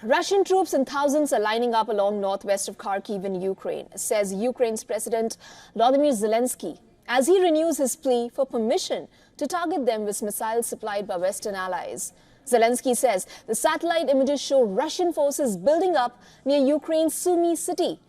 Russian troops in thousands are lining up along northwest of Kharkiv in Ukraine, says Ukraine's President Volodymyr Zelensky, as he renews his plea for permission to target them with missiles supplied by Western allies. Zelensky says the satellite images show Russian forces building up near Ukraine's Sumy city,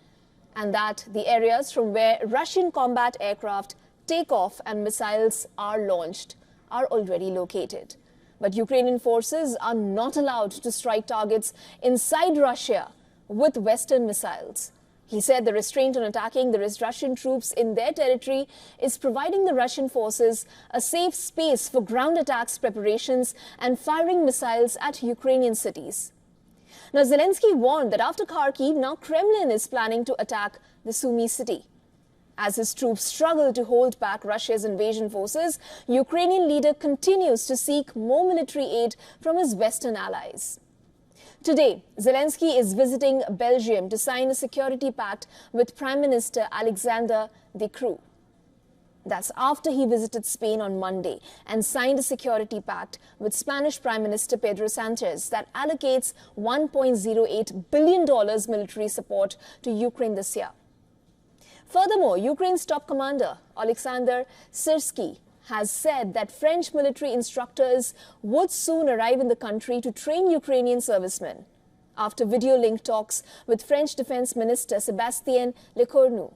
and that the areas from where Russian combat aircraft take off and missiles are launched are already located. But Ukrainian forces are not allowed to strike targets inside Russia with Western missiles. He said the restraint on attacking the Russian troops in their territory is providing the Russian forces a safe space for ground attacks preparations and firing missiles at Ukrainian cities. Now, Zelensky warned that after Kharkiv, now Kremlin is planning to attack the Sumy city. As his troops struggle to hold back Russia's invasion forces, Ukrainian leader continues to seek more military aid from his Western allies. Today, Zelensky is visiting Belgium to sign a security pact with Prime Minister Alexander De Croo. That's after he visited Spain on Monday and signed a security pact with Spanish Prime Minister Pedro Sanchez that allocates $1.08 billion military support to Ukraine this year. Furthermore, Ukraine's top commander, Alexander Syrsky, has said that French military instructors would soon arrive in the country to train Ukrainian servicemen after video-link talks with French Defense Minister Sébastien Lecornu.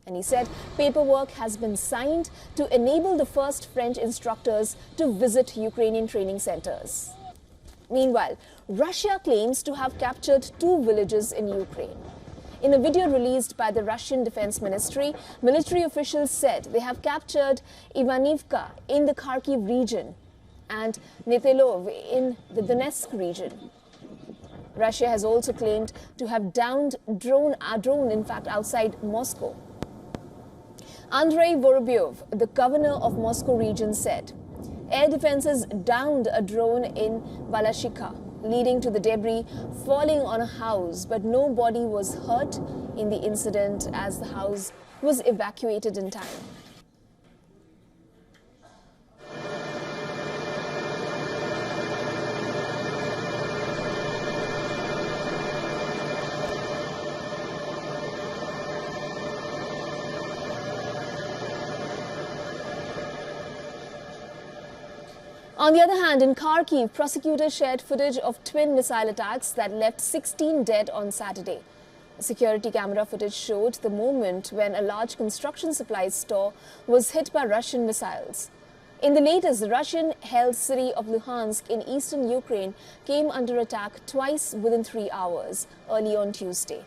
And he said paperwork has been signed to enable the first French instructors to visit Ukrainian training centers. Meanwhile, Russia claims to have captured 2 villages in Ukraine. In a video released by the Russian Defense Ministry, military officials said they have captured Ivanivka in the Kharkiv region and Netailove in the Donetsk region. Russia has also claimed to have downed a drone outside Moscow. Andrei Vorobyov, the governor of Moscow region, said air defenses downed a drone in Balashikha, leading to the debris falling on a house, but nobody was hurt in the incident as the house was evacuated in time. On the other hand, in Kharkiv, prosecutors shared footage of twin missile attacks that left 16 dead on Saturday. Security camera footage showed the moment when a large construction supplies store was hit by Russian missiles. In the latest, the Russian-held city of Luhansk in eastern Ukraine came under attack twice within 3 hours, early on Tuesday.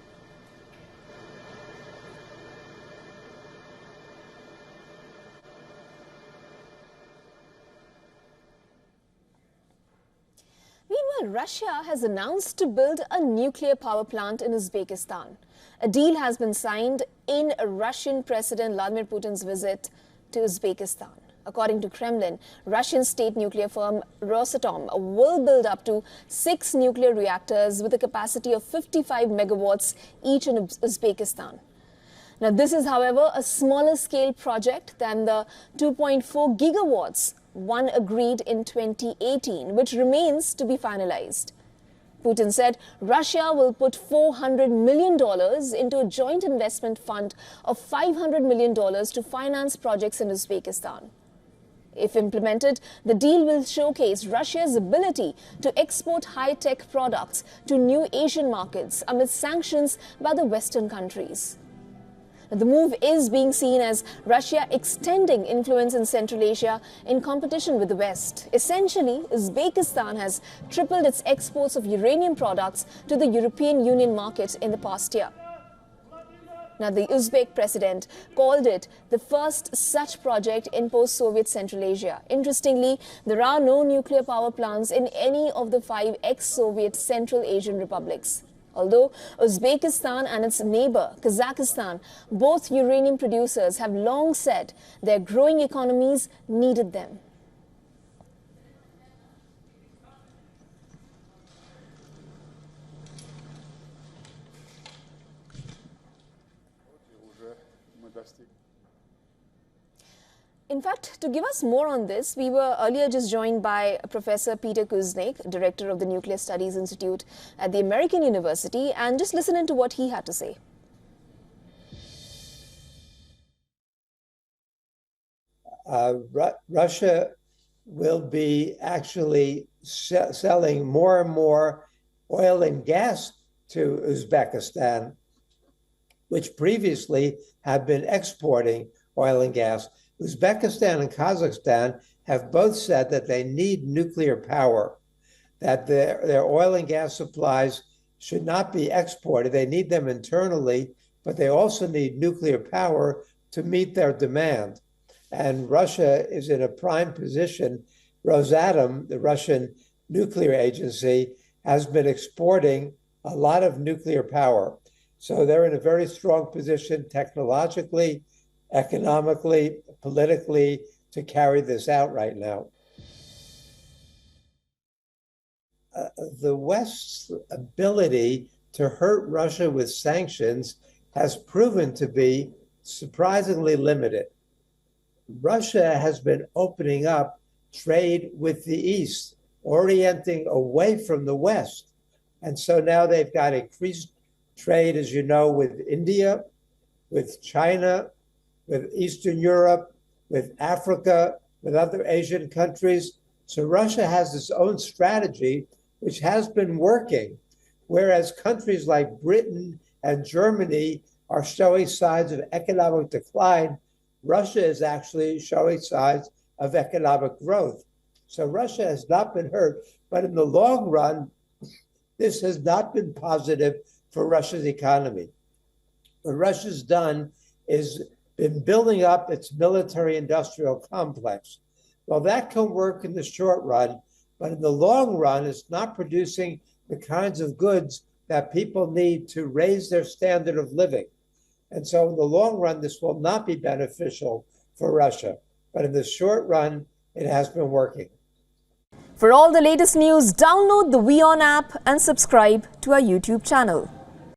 Meanwhile, Russia has announced to build a nuclear power plant in Uzbekistan. A deal has been signed in Russian President Vladimir Putin's visit to Uzbekistan. According to Kremlin, Russian state nuclear firm Rosatom will build up to 6 nuclear reactors with a capacity of 55 megawatts each in Uzbekistan. Now, this is, however, a smaller scale project than the 2.4 gigawatts one agreed in 2018, which remains to be finalized. Putin said Russia will put $400 million into a joint investment fund of $500 million to finance projects in Uzbekistan. If implemented, the deal will showcase Russia's ability to export high-tech products to new Asian markets amid sanctions by the Western countries. The move is being seen as Russia extending influence in Central Asia in competition with the West. Essentially, Uzbekistan has tripled its exports of uranium products to the European Union market in the past year. Now, the Uzbek president called it the first such project in post-Soviet Central Asia. Interestingly, there are no nuclear power plants in any of the 5 ex-Soviet Central Asian republics. Although Uzbekistan and its neighbor, Kazakhstan, both uranium producers, have long said their growing economies needed them. In fact, to give us more on this, we were earlier just joined by Professor Peter, Director of the Nuclear Studies Institute at the American University, and just listen into what he had to say. Russia will be actually selling more and more oil and gas to Uzbekistan, which previously had been exporting oil and gas. Uzbekistan and Kazakhstan have both said that they need nuclear power, that their oil and gas supplies should not be exported. They need them internally, but they also need nuclear power to meet their demand. And Russia is in a prime position. Rosatom, the Russian nuclear agency, has been exporting a lot of nuclear power. So they're in a very strong position technologically, economically, politically, to carry this out right now. The West's ability to hurt Russia with sanctions has proven to be surprisingly limited. Russia has been opening up trade with the East, orienting away from the West. And so now they've got increased trade, as you know, with India, with China, with Eastern Europe, with Africa, with other Asian countries. So Russia has its own strategy, which has been working, whereas countries like Britain and Germany are showing signs of economic decline. Russia is actually showing signs of economic growth. So Russia has not been hurt, but in the long run, this has not been positive for Russia's economy. What Russia's done is been building up its military-industrial complex. Well, that can work in the short run, but in the long run, it's not producing the kinds of goods that people need to raise their standard of living. And so in the long run, this will not be beneficial for Russia. But in the short run, it has been working. For all the latest news, download the WION app and subscribe to our YouTube channel.